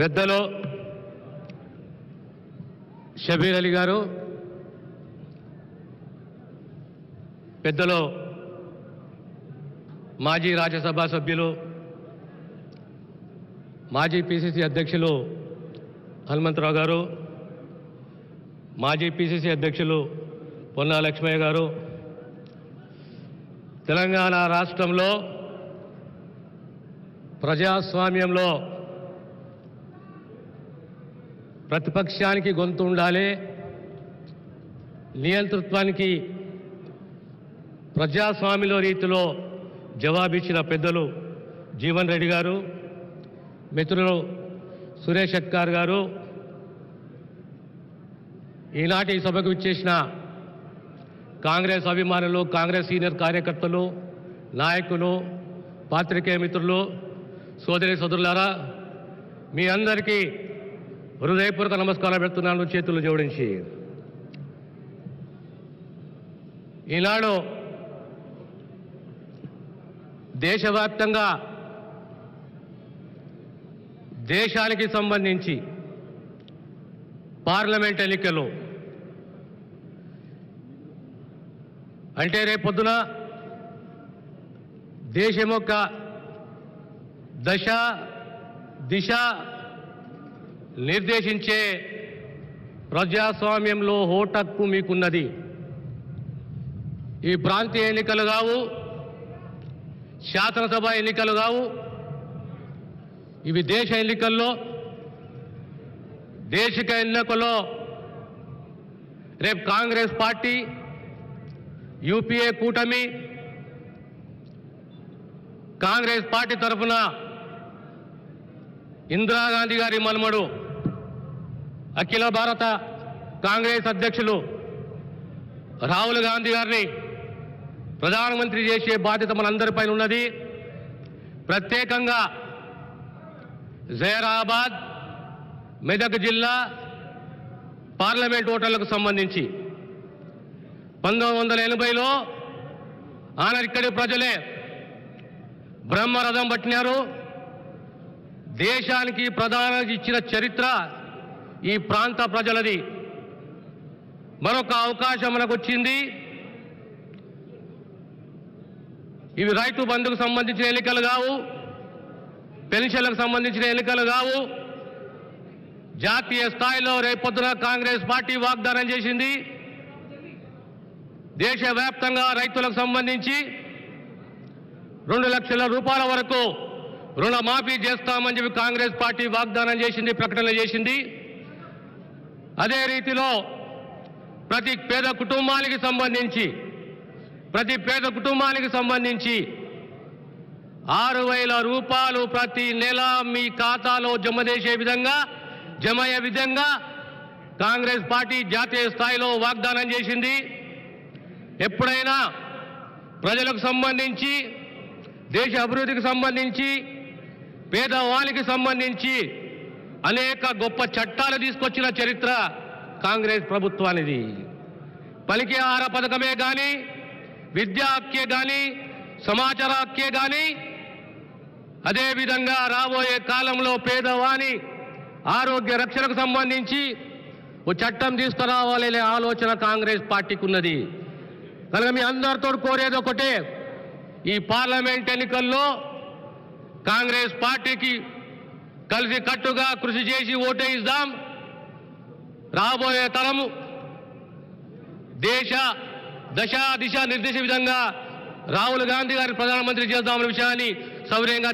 పెద్దలు షబీర్ అలీ గారు, పెద్దలు మాజీ రాజ్యసభ సభ్యులు, మాజీ పిసిసి అధ్యక్షులు హనుమంతరావు గారు, మాజీ పిసిసి అధ్యక్షులు పొన్నా లక్ష్మయ్య గారు, తెలంగాణ రాష్ట్రంలో ప్రజాస్వామ్యంలో ప్రతిపక్షానికి గొంతు ఉండాలి, నియంతృత్వానికి ప్రజాస్వామ్యంలో రీతిలో జవాబిచ్చిన పెద్దలు జీవన్ రెడ్డి గారు, మిత్రులు సురేష్ షెట్కార్ గారు, ఈనాటి సభకు విచ్చేసిన కాంగ్రెస్ అభిమానులు, కాంగ్రెస్ సీనియర్ కార్యకర్తలు, నాయకులు, పాత్రికేయ మిత్రులు, సోదరి సోదరులారా, మీ అందరికీ హృదయపూర్వక నమస్కారాలు పెడుతున్నాను చేతులు జోడించి. ఈనాడు దేశవ్యాప్తంగా దేశానికి సంబంధించి పార్లమెంట్ ఎన్నికలు అంటే రేపొద్దున దేశం యొక్క దశ దిశ నిర్దేశించే ప్రజాస్వామ్యంలో ఓటు మీకున్నది. ఈ ప్రాంతీయ ఎన్నికలు కావు, శాసనసభ ఎన్నికలు కావు, ఇవి దేశ ఎన్నికల్లో, దేశిక ఎన్నికల్లో రేపు కాంగ్రెస్ పార్టీ, యూపీఏ కూటమి, కాంగ్రెస్ పార్టీ తరఫున ఇందిరాగాంధీ గారి మనుమడు అఖిల భారత కాంగ్రెస్ అధ్యక్షులు రాహుల్ గాంధీ గారిని ప్రధానమంత్రి చేసే బాధ్యత మనందరిపైన ఉన్నది. ప్రత్యేకంగా జైరాబాద్, మెదక్ జిల్లా పార్లమెంట్ ఓటర్లకు సంబంధించి 1980లో ఆనాడు ఇక్కడి ప్రజలే బ్రహ్మరథం పట్టినారు. దేశానికి ప్రధాన ఇచ్చిన చరిత్ర ఈ ప్రాంత ప్రజలది. మరొక అవకాశం మనకు వచ్చింది. ఇవి రైతు బంధుకు సంబంధించిన ఎన్నికలు కావు, పెన్షన్లకు సంబంధించిన ఎన్నికలు కావు. జాతీయ స్థాయిలో రేపొద్దున కాంగ్రెస్ పార్టీ వాగ్దానం చేసింది. దేశవ్యాప్తంగా రైతులకు సంబంధించి 2 లక్షల రూపాయల వరకు రుణమాఫీ చేస్తామని చెప్పి కాంగ్రెస్ పార్టీ వాగ్దానం చేసింది, ప్రకటన చేసింది. అదే రీతిలో ప్రతి పేద కుటుంబానికి సంబంధించి 6,000 రూపాయలు ప్రతి నెల మీ ఖాతాలో జమ అయ్యే విధంగా కాంగ్రెస్ పార్టీ జాతీయ స్థాయిలో వాగ్దానం చేసింది. ఎప్పుడైనా ప్రజలకు సంబంధించి, దేశ అభివృద్ధికి సంబంధించి, పేదవానికి సంబంధించి అనేక గొప్ప చట్టాలు తీసుకొచ్చిన చరిత్ర కాంగ్రెస్ ప్రభుత్వానిది. పలికే ఆహార పథకమే కానీ, విద్యా హక్కే కానీ, సమాచార హక్కే కానీ, అదేవిధంగా రాబోయే కాలంలో పేదవాని ఆరోగ్య రక్షణకు సంబంధించి ఓ చట్టం తీసుకురావాలనే ఆలోచన కాంగ్రెస్ పార్టీకి ఉన్నది. కనుక మీ అందరితో కోరేది ఒకటే, ఈ పార్లమెంట్ ఎన్నికల్లో కాంగ్రెస్ పార్టీకి కలిసి కట్టుగా కృషి చేసి ఓటేయిద్దాం. రాబోయే తరము దేశ దశ దిశ నిర్దేశే విధంగా రాహుల్ గాంధీ గారిని ప్రధానమంత్రి చేద్దామనే విషయాన్ని సౌర్యంగా